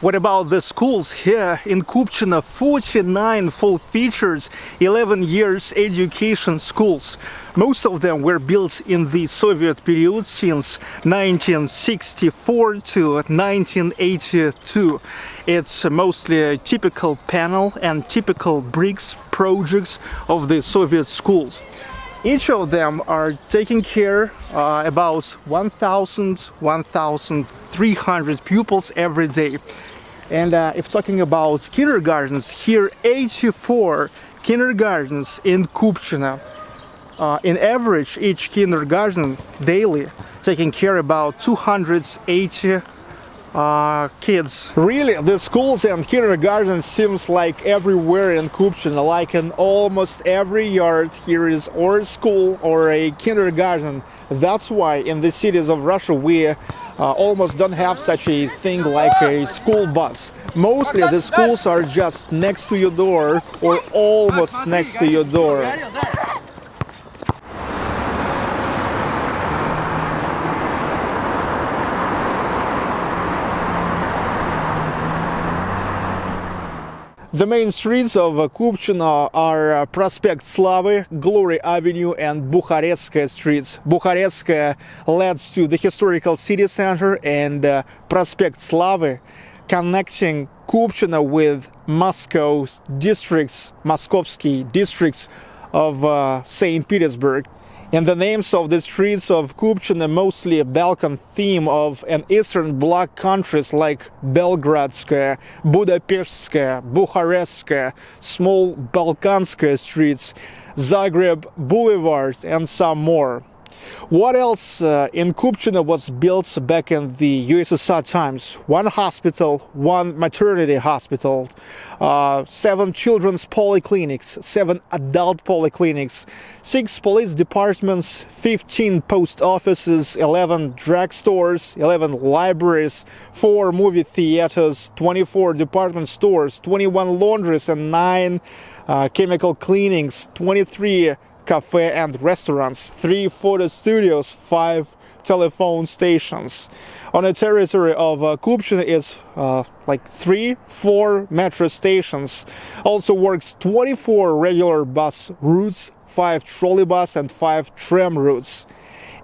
What about the schools here in Kupchino? 49 full-featured 11 years education schools. Most of them were built in the Soviet period since 1964 to 1982. It's mostly a typical panel and typical bricks projects of the Soviet schools. Each of them are taking care about 1,300 pupils every day. And if talking about kindergartens, here 84 kindergartens in Kupchino. In average, each kindergarten daily taking care about 280 kids. Really, the schools and kindergartens seems like everywhere in Kupchino, like in almost every yard here is or a school or a kindergarten. That's why in the cities of Russia we almost don't have such a thing like a school bus. Mostly the schools are just next to your door or almost next to your door. The main streets of Kupchino are Prospect Slavy, Glory Avenue and Bukharestskaya streets. Bukharestskaya leads to the historical city center and Prospect Slavy connecting Kupchino with Moscow's districts, Moskovsky districts of Saint Petersburg. And the names of the streets of Kupchino mostly a Balkan theme of an Eastern Bloc countries like Belgradskaya, Budapeshtskaya, Bukharestskaya, small Balkanskaya streets, Zagreb Boulevard, and some more. What else in Kupchino was built back in the USSR times? One hospital, one maternity hospital, 7 children's polyclinics, 7 adult polyclinics, 6 police departments, 15 post offices, 11 drugstores, 11 libraries, 4 movie theaters, 24 department stores, 21 laundries and 9 chemical cleanings, 23 cafe and restaurants, 3 photo studios, 5 telephone stations. On the territory of Kupchino is like 3-4 metro stations. Also works 24 regular bus routes, 5 trolleybus and 5 tram routes.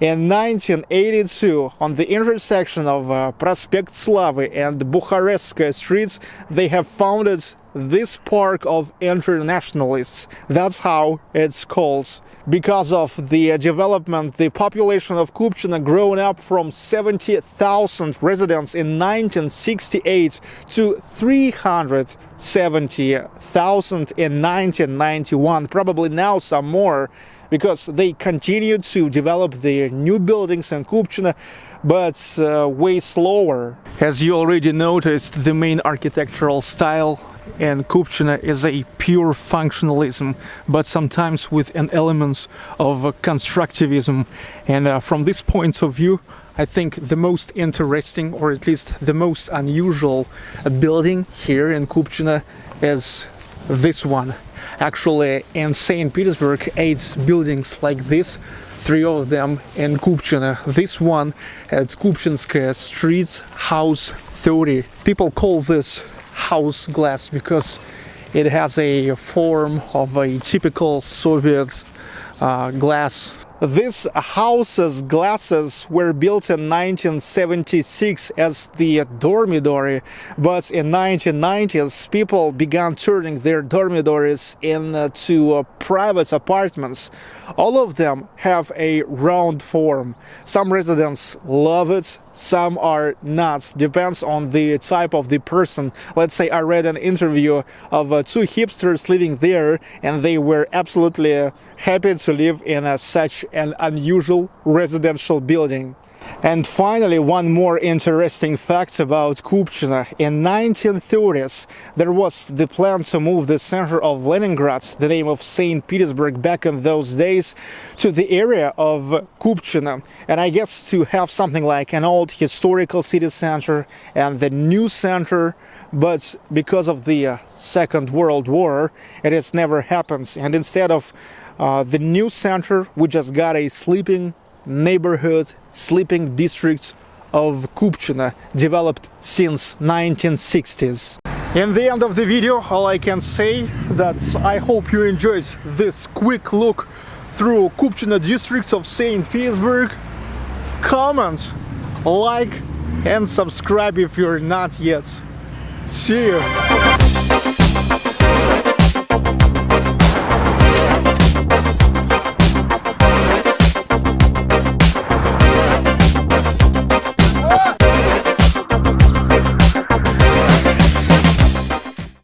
In 1982, on the intersection of Prospect Slavy and Bukharestskaya streets, they have founded this park of internationalists. That's how it's called. Because of the development, the population of Kupchino grown up from 70,000 residents in 1968 to 370,000 in 1991. Probably now some more, because they continue to develop their new buildings in Kupchino, but way slower. As you already noticed, the main architectural style in Kupchino is a pure functionalism, but sometimes with an element of constructivism. And from this point of view, I think the most interesting, or at least the most unusual building here in Kupchino is this one. Actually, in Saint Petersburg, 8 buildings like this, 3 of them in Kupchino. This one at Kupchinskaya Street, House 30. People call this house glass because it has a form of a typical Soviet glass. These houses' glasses were built in 1976 as the dormitory, but in 1990s people began turning their dormitories into private apartments. All of them have a round form. Some residents love it, some are not. Depends on the type of the person. Let's say I read an interview of 2 hipsters living there, and they were absolutely happy to live in such an unusual residential building. And finally, one more interesting fact about Kupchino. In 1930s, there was the plan to move the center of Leningrad, the name of Saint Petersburg back in those days, to the area of Kupchino. And I guess to have something like an old historical city center and the new center, but because of the Second World War, it has never happened. And instead of the new center, we just got a sleeping neighborhood, sleeping district of Kupchino, developed since 1960s. In the end of the video, all I can say that I hope you enjoyed this quick look through Kupchino districts of Saint Petersburg. Comment, like and subscribe if you're not yet. See you!